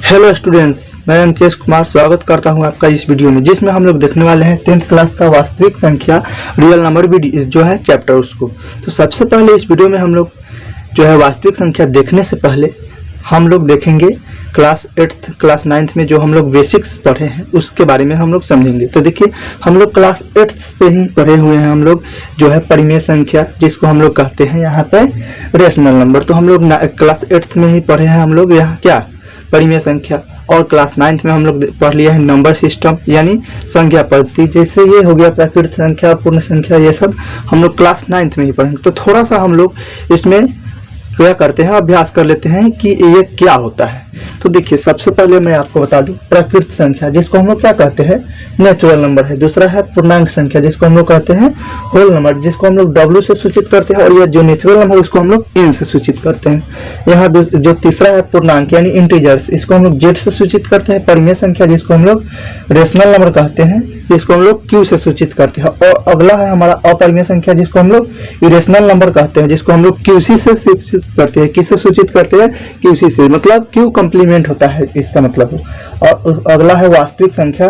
Hello students, मैं अंकेश कुमार स्वागत करता हूं आपका इस वीडियो में, जिसमें हम लोग देखने वाले हैं 10th क्लास का वास्तविक संख्या रियल नंबर जो है चैप्टर उसको। तो सबसे पहले इस वीडियो में हम लोग जो है वास्तविक संख्या देखने से पहले हम लोग देखेंगे क्लास 8th क्लास 9th में जो हम लोग बेसिक्स पढ़े हैं उसके बारे में हम लोग समझेंगे। तो देखिए, हम लोग क्लास 8th से ही पढ़े हुए हैं हम लोग जो है परिमेय संख्या, जिसको हम लोग कहते हैं यहाँ पे रेशनल नंबर। तो हम लोग क्लास 8th में ही पढ़े हैं हम लोग यहाँ क्या परिमेय संख्या, और क्लास 9th में हम लोग पढ़ लिया है नंबर सिस्टम यानी संख्या पद्धति। जैसे ये हो गया प्राकृत संख्या, पूर्ण संख्या, ये सब हम लोग क्लास 9th में ही पढ़ेंगे। तो थोड़ा सा हम लोग इसमें क्या करते हैं, अभ्यास कर लेते हैं कि ये क्या होता है। तो देखिए, सबसे पहले मैं आपको बता दूं प्राकृत संख्या जिसको हम लोग क्या कहते हैं नेचुरल नंबर है। दूसरा है पूर्णांक संख्या जिसको हम लोग कहते हैं होल नंबर, जिसको हम लोग W से सूचित करते हैं, और ये जो नेचुरल नंबर उसको हम लोग N से सूचित करते हैं। यहाँ जो तीसरा है पूर्णांक यानी इंटीजर्स, इसको हम लोग Z से सूचित करते हैं। परिमेय संख्या जिसको हम लोग रेशनल नंबर कहते हैं, जिसको हम लोग Q से सूचित करते हैं। और अगला है हमारा अपरिमेय संख्या जिसको हम लोग इरेशनल नंबर कहते हैं, जिसको हम लोग QC से सूचित करते हैं। किससे सूचित करते हैं? QC से, मतलब Q कंप्लीमेंट होता है इसका मतलब। और अगला है वास्तविक संख्या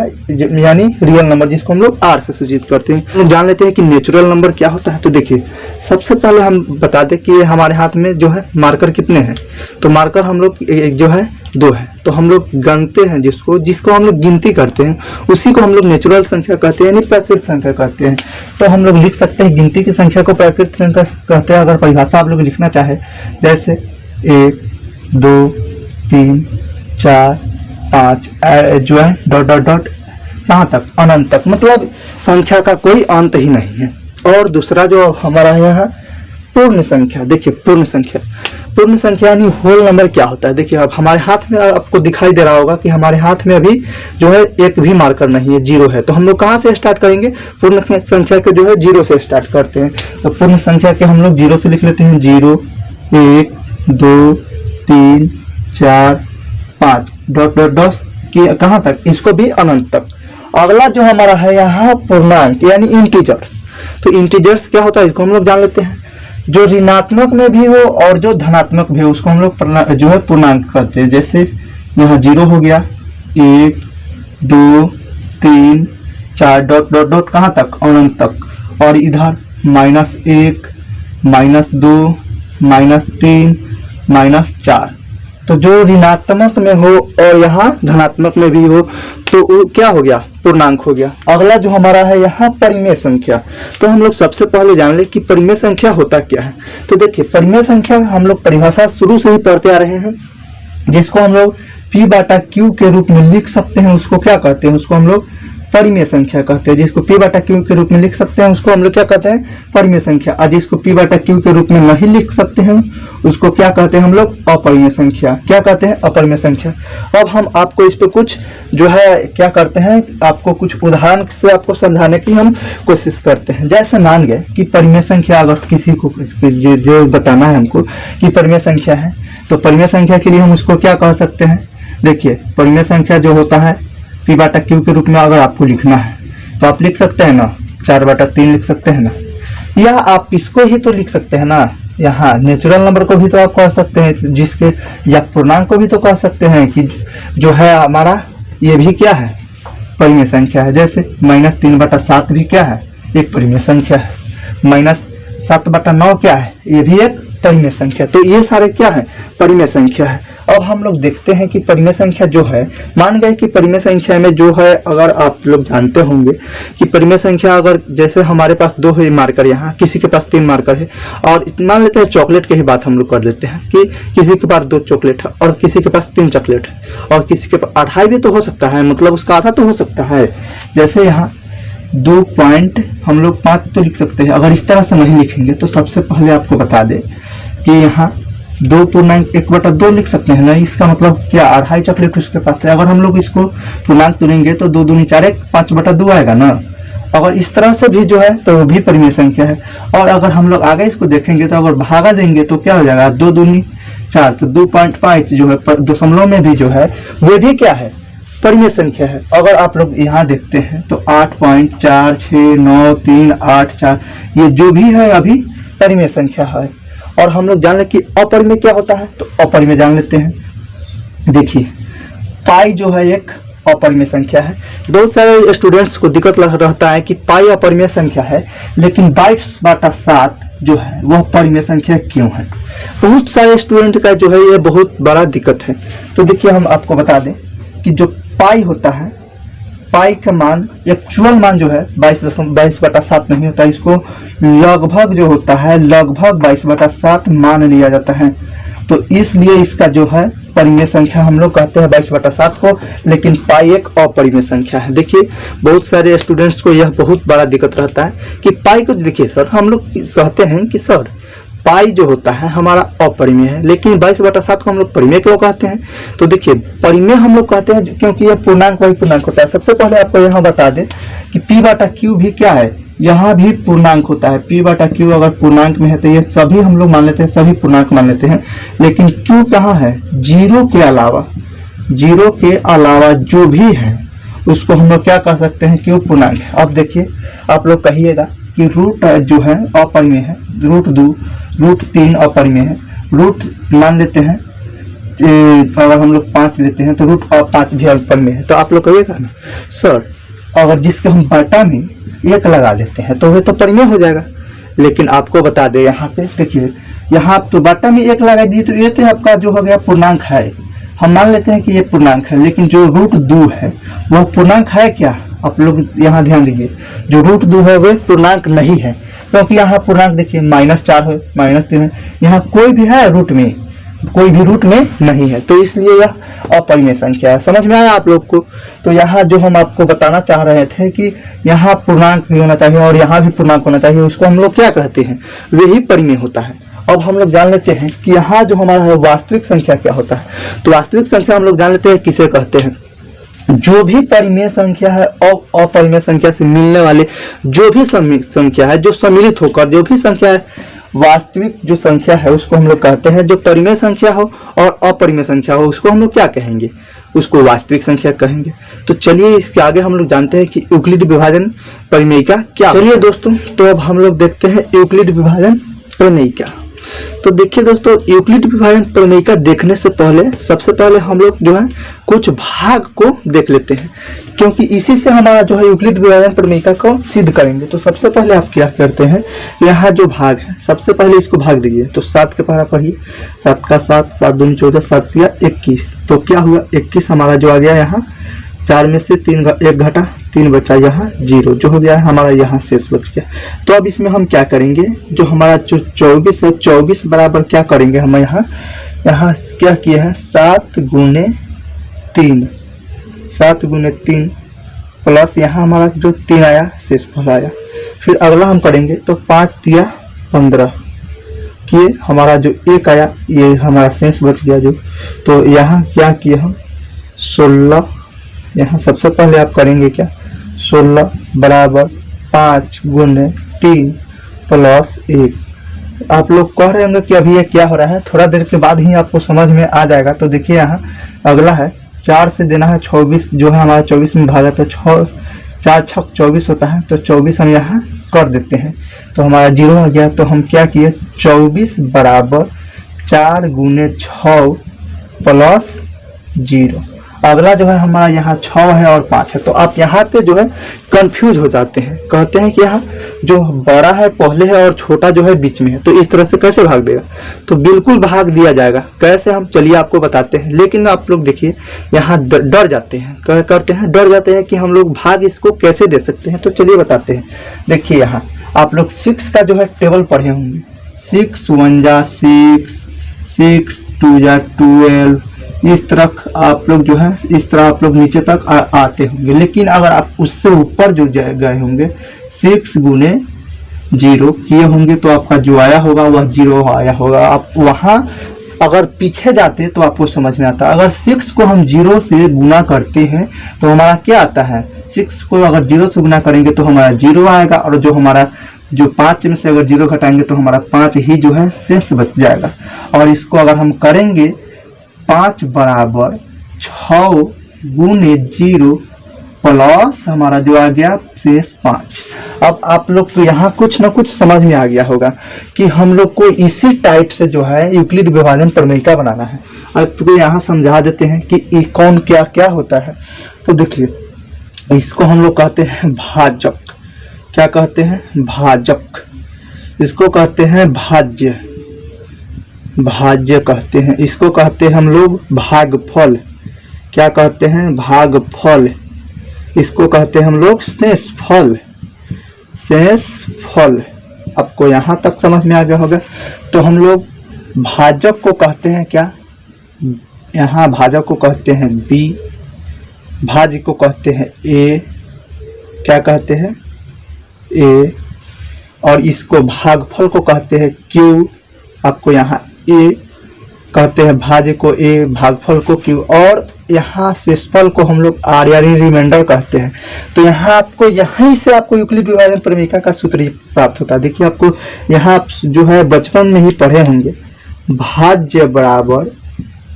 यानी रियल नंबर, जिसको हम लोग R से सूचित करते हैं। हम लोग जान लेते हैं कि नेचुरल नंबर क्या होता है। तो देखिए, सबसे पहले हम बता दें कि हमारे हाथ में जो है मार्कर कितने हैं। तो मार्कर हम लोग जो है 2 है। तो हम लोग गिनते हैं जिसको हम लोग गिनती करते हैं, उसी को हम लोग नेचुरल संख्या कहते हैं यानी प्राकृत संख्या कहते हैं। तो हम लोग लिख सकते हैं गिनती की संख्या को प्राकृत संख्या कहते हैं। अगर परिभाषा आप लोग लिखना चाहे, जैसे 1 2 3 4 5 जो है डॉट डॉट डॉट कहाँ तक, अनंत तक, मतलब संख्या का कोई अंत ही नहीं है। और दूसरा जो हमारा यहाँ पूर्ण संख्या, देखिए पूर्ण संख्या यानी होल नंबर क्या होता है। देखिए, अब हमारे हाथ में आपको दिखाई दे रहा होगा कि हमारे हाथ में अभी जो है एक भी मार्कर नहीं है, 0 है। तो हम लोग कहाँ से स्टार्ट करेंगे? पूर्ण संख्या के जो है 0 से स्टार्ट करते हैं। तो पूर्ण संख्या के हम लोग 0 से लिख लेते हैं। 0 1 2 3 4 5 डॉट डॉट डॉट कि कहाँ तक, इसको भी अनंत तक। अगला जो हमारा है यहाँ पूर्णांक यानी इंटीजर्स। तो इंटीजर्स क्या होता है इसको हम लोग जान लेते हैं। जो ऋणात्मक में भी हो और जो धनात्मक भी हो उसको हम लोग जो है पूर्णांक कहते हैं। जैसे यहाँ 0 हो गया, 1 2 3 4 डॉट डॉट डॉट कहाँ तक, अनंत तक। और इधर -1 -2 -3 -4। तो जो ऋणात्मक में हो और यहाँ धनात्मक में भी हो तो वो क्या हो गया, पूर्णांक हो गया। अगला जो हमारा है यहाँ परिमेय संख्या। तो हम लोग सबसे पहले जान ले कि परिमेय संख्या होता क्या है। तो देखिए, परिमेय संख्या हम लोग परिभाषा शुरू से ही पढ़ते आ रहे हैं, जिसको हम लोग P/Q के रूप में लिख सकते हैं। उसको क्या कहते हैं? उसको हम लोग परिमेय संख्या कहते हैं। जिसको P/Q के रूप में लिख सकते हैं उसको हम लोग क्या कहते हैं, परिमेय संख्या। और जिसको P/Q के रूप में नहीं लिख सकते हैं उसको क्या कहते हैं हम लोग, अपरिमेय संख्या। क्या कहते हैं? अपरिमेय संख्या। अब हम आपको इस पे कुछ जो है क्या करते हैं, आपको कुछ उदाहरण से आपको समझाने की हम कोशिश करते हैं। जैसे मान गए कि परिमेय संख्या अगर किसी को जो बताना है हमको कि परिमेय संख्या है, तो परिमेय संख्या के लिए हम उसको क्या कह सकते हैं। देखिए, परिमेय संख्या जो होता है P/Q के रूप में अगर आपको लिखना है तो आप लिख सकते हैं ना, 4/3 लिख सकते हैं ना, या आप इसको ही तो लिख सकते हैं ना। यहाँ नेचुरल नंबर को भी तो आप कह सकते हैं, जिसके या पूर्णांक को भी तो कह सकते हैं कि जो है हमारा ये भी क्या है, परिमेय संख्या है। जैसे -3/7 भी क्या है, एक परिमेय संख्या है। -7/9 क्या है, ये भी एक परिमेय संख्या। तो ये सारे क्या है, परिमेय संख्या है। अब हम लोग देखते हैं कि परिमेय संख्या जो है, मान गए कि परिमेय संख्या में जो है, अगर आप लोग जानते होंगे कि परिमेय संख्या अगर जैसे हमारे पास 2 है मार्कर, यहाँ किसी के पास 3 मार्कर है, और मान लेते हैं चॉकलेट की ही बात हम लोग कर लेते हैं कि किसी के पास 2 चॉकलेट है और किसी के पास 3 चॉकलेट है, और किसी के पास 2.5 भी तो हो सकता है, मतलब उसका आधा तो हो सकता है। जैसे यहाँ 2 पॉइंट हम लोग 5 तो लिख सकते हैं। अगर इस तरह से नहीं लिखेंगे तो सबसे पहले आपको बता दें कि यहाँ 2 पूर्णांक 1/2 लिख सकते हैं ना। इसका मतलब क्या, 2.5 चॉकलेट उसके पास है। अगर हम लोग इसको पूर्णांक चुनेंगे तो 2 दूनी 4 5/2 आएगा ना। अगर इस तरह से भी जो है तो वो भी परिमेय संख्या है। और अगर हम लोग आगे इसको देखेंगे तो अगर भागा देंगे तो क्या हो जाएगा, 2 दूनी 4, तो 2.5 जो है दशमलव में भी जो है वो भी क्या है, परिमेय संख्या है। अगर आप लोग यहाँ देखते हैं तो 8.469384 ये जो भी है अभी परिमेय संख्या है। और हम लोग जान लें कि अपरिमेय क्या होता है, तो अपरिमेय जान लेते हैं। देखिए, पाई जो है एक अपरिमेय संख्या है। बहुत सारे स्टूडेंट्स को दिक्कत रहता है कि पाई अपरिमेय संख्या है लेकिन 22/7 जो है वह परिमेय संख्या क्यों है। बहुत सारे स्टूडेंट का जो है ये बहुत बड़ा दिक्कत है। तो देखिए हम आपको बता दें कि जो पाई होता है, पाई का मान एक्चुअल मान जो है 22/7 नहीं होता, इसको लगभग जो होता है लगभग 22/7 मान लिया जाता है। तो इसलिए इसका जो है परिमेय संख्या हम लोग कहते हैं 22/7 को, लेकिन पाई एक अपरिमेय संख्या है। देखिए बहुत सारे स्टूडेंट्स को यह बहुत बड़ा दिक्कत रहता है कि पाई को, देखिए सर हम लोग कहते हैं कि सर पाई जो होता है हमारा अपरिमेय है, लेकिन 22/7 को हम लोग परिमेय क्यों कहते हैं। तो देखिए परिमेय हम लोग कहते हैं क्योंकि यह पूर्णांक वही पूर्णांक होता है। सबसे पहले आपको यहाँ बता दें कि p/q भी क्या है, यहाँ भी पूर्णांक होता है। p/q अगर पूर्णांक में है तो ये सभी हम लोग मान लेते हैं, सभी पूर्णांक मान लेते हैं, लेकिन q कहाँ है, जीरो के अलावा जो भी है उसको हम लोग क्या कह सकते हैं, q पूर्णांक है। अब देखिए आप लोग कहिएगा कि रूट जो है अपरिमेय है, √3 अपरिमेय है, रूट मान लेते हैं अगर हम लोग 5 लेते हैं तो √5 भी अपरिमेय है। तो आप लोग कहिएगा ना सर अगर जिसके हम बटा में 1 लगा देते हैं तो वह तो परिमेय हो जाएगा। लेकिन आपको बता दें यहाँ पे देखिए, यहाँ आप तो बटा में 1 लगा दिए तो ये तो आपका जो हो गया पूर्णांक है, हम मान लेते हैं कि ये पूर्णांक है, लेकिन जो √2 है वह पूर्णांक है क्या। आप लोग यहाँ ध्यान दीजिए, जो √2 है वह पूर्णांक नहीं है, क्योंकि यहाँ पूर्णांक देखिए -4 है, -3 है, यहाँ कोई भी है रूट में, कोई भी रूट में नहीं है, तो इसलिए यह अपरिमेय संख्या है। समझ में आया आप लोग को। तो यहाँ जो हम आपको बताना चाह रहे थे कि यहाँ पूर्णांक भी होना चाहिए और यहाँ भी पूर्णांक होना चाहिए, उसको हम लोग क्या कहते हैं, वही परिमेय होता है। अब हम लोग जान लेते हैं कि यहाँ जो हमारा है वास्तविक संख्या क्या होता है। तो वास्तविक संख्या हम लोग जान लेते हैं किसे कहते हैं, जो भी परिमेय संख्या है और अपरिमेय संख्या से मिलने वाले जो भी संख्या है, जो सम्मिलित होकर जो भी संख्या है, वास्तविक जो संख्या है उसको हम लोग कहते हैं। जो परिमेय संख्या हो और अपरिमेय संख्या हो उसको हम लोग क्या कहेंगे, उसको वास्तविक संख्या कहेंगे। तो चलिए इसके आगे हम लोग जानते हैं कि यूक्लिड विभाजन प्रमेय का क्या। चलिए दोस्तों, तो अब हम लोग देखते हैं यूक्लिड विभाजन प्रमेय क्या। तो देखिए दोस्तों, यूक्लिड विभाजन प्रमेय का देखने से पहले सबसे पहले हम लोग जो है कुछ भाग को देख लेते हैं, क्योंकि इसी से हमारा जो है यूक्लिड विभाजन प्रमेय को सिद्ध करेंगे। तो सबसे पहले आप क्या करते हैं, यहाँ जो भाग है सबसे पहले इसको भाग दीजिए। तो 7 के पहला पढ़िए, 7 का 7, 7 दूनी 14, 7 या 21, तो क्या हुआ 21 हमारा जो आ गया यहाँ, 4 में से 1 घटा, 3 बचा, यहाँ 0 जो हो गया है हमारा, यहाँ शेष बच गया। तो अब इसमें हम क्या करेंगे, जो हमारा जो 24 है, 24 बराबर क्या करेंगे, हम यहाँ क्या किए हैं 7 गुने 3 प्लस यहाँ हमारा जो 3 आया शेष फल आया। फिर अगला हम करेंगे तो 5 तिया 15 किए, हमारा जो 1 आया ये हमारा शेष बच गया जो। तो यहाँ क्या किए हम 16, यहाँ सबसे पहले आप करेंगे क्या 16 बराबर 5 गुने 3 प्लस 1। आप लोग कह रहे होंगे कि अभी ये क्या हो रहा है, थोड़ा देर के बाद ही आपको समझ में आ जाएगा। तो देखिए यहाँ अगला है 4 से देना है 24, जो है हमारा 24 में भागा, तो 4 छक 24 होता है, तो 24 हम यहाँ कर देते हैं तो हमारा 0 आ गया। तो हम क्या किए 24 बराबर 4 गुने 6 प्लस 0। अगला जो है हमारा यहाँ 6 है और 5 है। तो आप यहाँ पे जो है कंफ्यूज हो जाते हैं, कहते हैं कि यहाँ जो बड़ा है पहले है और छोटा जो है बीच में है, तो इस तरह से कैसे भाग देगा। तो बिल्कुल भाग दिया जाएगा, कैसे हम चलिए आपको बताते हैं। लेकिन आप लोग देखिए यहाँ डर जाते हैं, क्या करते हैं, डर जाते हैं कि हम लोग भाग इसको कैसे दे सकते हैं। तो चलिए बताते हैं। देखिए यहाँ आप लोग 6 का जो है टेबल पढ़े होंगे, 6 1 जा 6, 6 2 जा 12, इस तरह आप लोग जो है इस तरह आप लोग नीचे तक आते होंगे। लेकिन अगर आप उससे ऊपर जो गए होंगे 6 गुने 0 किए होंगे तो आपका जो आया होगा वह 0 आया होगा। आप वहाँ अगर पीछे जाते तो आपको समझ में आता। अगर 6 को हम 0 से गुना करते हैं तो हमारा क्या आता है, 6 को अगर 0 से गुना करेंगे तो हमारा 0 आएगा, और जो हमारा जो 5 में से अगर 0 घटाएंगे तो हमारा 5 ही जो है शेष बच जाएगा। और इसको अगर हम करेंगे 5 बराबर 6 गुने 0 प्लस हमारा जो आ गया शेष 5। अब आप लोग को यहाँ कुछ ना कुछ समझ में आ गया होगा कि हम लोग को इसी टाइप से जो है यूक्लिड विभाजन प्रमेयिका बनाना है। आपको यहाँ समझा देते हैं कि ये कौन क्या क्या होता है। तो देखिए, इसको हम लोग कहते हैं भाजक। क्या कहते हैं? भाजक। इसको कहते हैं भाज्य, भाज्य कहते हैं। इसको कहते हैं हम लोग भागफल। क्या कहते हैं? भागफल। इसको कहते हैं हम लोग शेषफल, शेषफल। आपको यहाँ तक समझ में आ गया होगा। तो हम लोग भाजक को कहते हैं क्या? यहाँ भाजक को कहते हैं बी, भाज्य को कहते हैं ए। क्या कहते हैं? ए। और इसको भागफल को कहते हैं क्यू। आपको यहाँ ए कहते हैं, भाज्य को ए, भागफल को क्यू। और यहाँ शेषफल को हम लोग आर यानी रिमाइंडर कहते हैं। तो यहाँ आपको यहीं से आपको यूक्लिड विभाजन प्रमेयिका का सूत्र प्राप्त होता है। देखिए, आपको यहाँ आप जो है बचपन में ही पढ़े होंगे, भाज्य बराबर,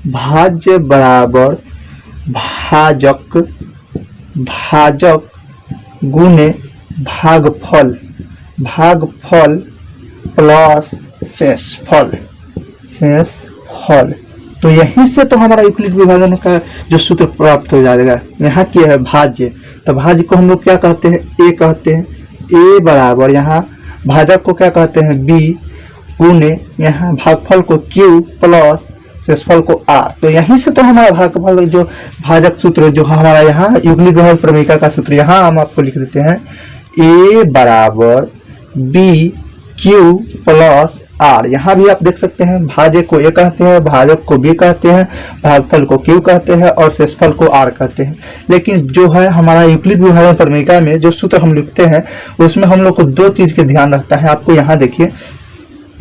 भाज्य बराबर भाजक, भाजक गुने भागफल, भागफल प्लस शेषफल, शेषफल। तो यहीं से तो हमारा यूक्लिड विभाजन का जो सूत्र प्राप्त हो जाएगा। यहाँ क्या है? भाज्य। तो भाज्य को हम लोग क्या कहते हैं? ए कहते हैं। ए बराबर यहाँ भाजक को क्या कहते हैं? बी गुने यहाँ भागफल को क्यू प्लस शेषफल को आर। तो यहीं से तो हमारा भागफल जो भाजक सूत्र जो हमारा यहाँ यूक्लिड विभाजन प्रमेयिका का सूत्र यहाँ हम आपको लिख देते हैं, ए बराबर बी क्यू प्लस आर। यहाँ भी आप देख सकते हैं, भाज्य को ए कहते हैं, भाजक को बी कहते हैं, भागफल को क्यू कहते हैं और शेषफल को आर कहते हैं। लेकिन जो है हमारा यूक्लिड विभाजन प्रमेयिका में जो सूत्र हम लिखते हैं उसमें हम लोग को दो चीज के ध्यान रखता है। आपको यहाँ देखिए,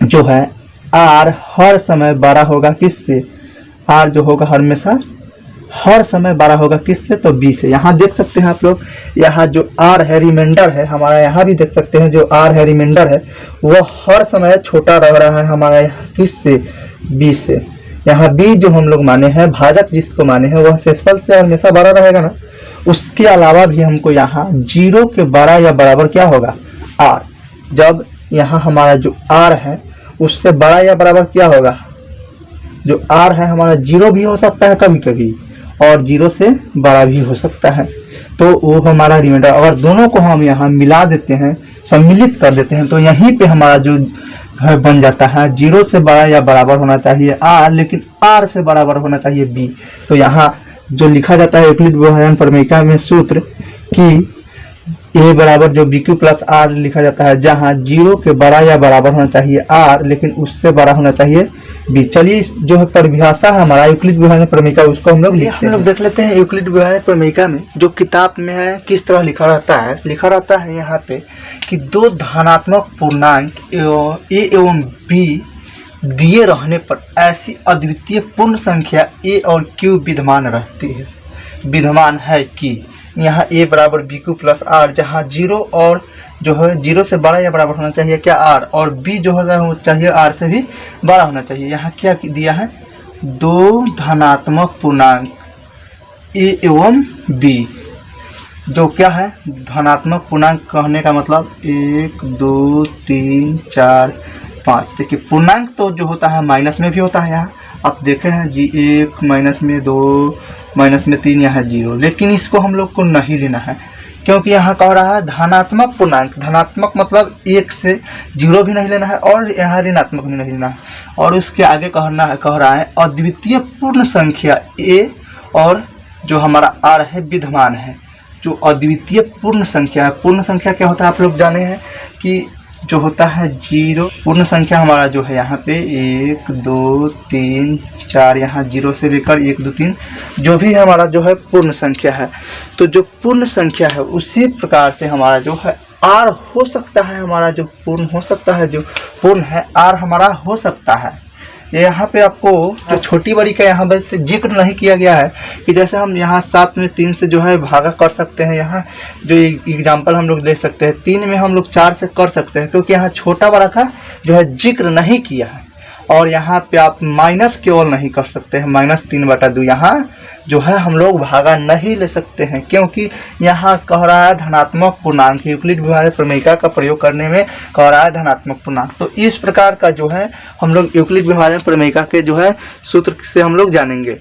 जो है आर हर समय बड़ा होगा किससे? आर जो होगा हमेशा हर समय बड़ा होगा किससे? तो बी से। यहाँ देख सकते हैं आप लोग, यहाँ जो आर है रिमाइंडर है हमारा, यहाँ भी देख सकते हैं जो आर है रिमाइंडर है वो हर समय छोटा रह रहा है हमारा यहाँ किससे? बी से। यहाँ बी जो हम लोग माने हैं, भाजक जिसको माने हैं, वह शेषफल से हमेशा बड़ा रहेगा ना। उसके अलावा भी हमको यहाँ 0 के बड़ा या बराबर क्या होगा? आर। जब यहाँ हमारा जो आर है उससे बड़ा या बराबर क्या होगा? जो आर है हमारा 0 भी हो सकता है कभी कभी और 0 से बड़ा भी हो सकता है। तो वो हमारा रिमाइंडर, अगर दोनों को हम यहाँ मिला देते हैं, सम्मिलित कर देते हैं, तो यहीं पे हमारा जो बन जाता है 0 से बड़ा या बराबर होना चाहिए आर, लेकिन आर से बराबर होना चाहिए बी। तो यहाँ जो लिखा जाता है यूक्लिड विभाजन प्रमेयिका में सूत्र कि ए बराबर जो बी क्यू प्लस आर लिखा जाता है, जहाँ 0 के बड़ा या बराबर होना चाहिए आर, लेकिन उससे बड़ा होना चाहिए बी। चलिए, जो है परिभाषा है हमारा यूक्लिड विभाजन प्रमेयिका उसको हम लोग देख लेते हैं। यूक्लिड विभाजन प्रमेयिका में जो किताब में है किस तरह लिखा रहता है? लिखा रहता है यहाँ पे कि दो धनात्मक पूर्णांक ए एवं बी दिए रहने पर ऐसी अद्वितीय पूर्ण संख्या ए और क्यू विद्यमान रहती है, विद्यमान है कि यहाँ ए बराबर बी क्यू प्लस आर, जहाँ 0 और जो है 0 से बड़ा या बराबर होना चाहिए क्या? आर। और बी जो होगा वो चाहिए आर से भी बड़ा होना चाहिए। यहाँ क्या दिया है? दो धनात्मक पूर्णांक ए एवं बी। जो क्या है? धनात्मक पूर्णांक कहने का मतलब 1 2 3 4 5। देखिए, पूर्णांक तो जो होता है माइनस में भी होता है। यहाँ आप देखे हैं जी, 1 माइनस में 2 माइनस में 3, यहाँ 0। लेकिन इसको हम लोग को नहीं लेना है क्योंकि यहाँ कह रहा है धनात्मक पूर्णांक। धनात्मक मतलब 1 से 0 भी नहीं लेना है और यहाँ ऋणात्मक भी नहीं लेना है। और उसके आगे कह रहा है अद्वितीय पूर्ण संख्या ए और जो हमारा आर है विद्यमान है। जो अद्वितीय पूर्ण संख्या है, पूर्ण संख्या क्या होता है आप लोग जाने हैं कि जो होता है 0। पूर्ण संख्या हमारा जो है यहाँ पे 1 2 3 4, यहाँ 0 से लेकर 1 2 3 जो भी हमारा जो है पूर्ण संख्या है। तो जो पूर्ण संख्या है उसी प्रकार से हमारा जो है आर हो सकता है, हमारा जो पूर्ण हो सकता है, जो पूर्ण है आर हमारा हो सकता है। यहाँ पे आपको जो छोटी बड़ी का यहाँ बस जिक्र नहीं किया गया है कि जैसे हम यहाँ 7 में 3 से जो है भागा कर सकते हैं। यहाँ जो एग्जांपल हम लोग दे सकते हैं, 3 में हम लोग 4 से कर सकते हैं, क्योंकि यहाँ छोटा बड़ा का जो है जिक्र नहीं किया है। और यहाँ पे आप माइनस केवल नहीं कर सकते हैं, -3/2 यहाँ जो है हम लोग भागा नहीं ले सकते हैं, क्योंकि यहाँ कह रहा है धनात्मक पूर्णांक, यूक्लिड विभाजन प्रमेयिका का प्रयोग करने में कह रहा है धनात्मक पूर्णांक। तो इस प्रकार का जो है हम लोग यूक्लिड विभाजन प्रमेयिका के जो है सूत्र से हम लोग जानेंगे।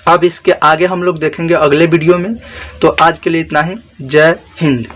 अब इसके आगे हम लोग देखेंगे अगले वीडियो में। तो आज के लिए इतना ही। जय हिंद।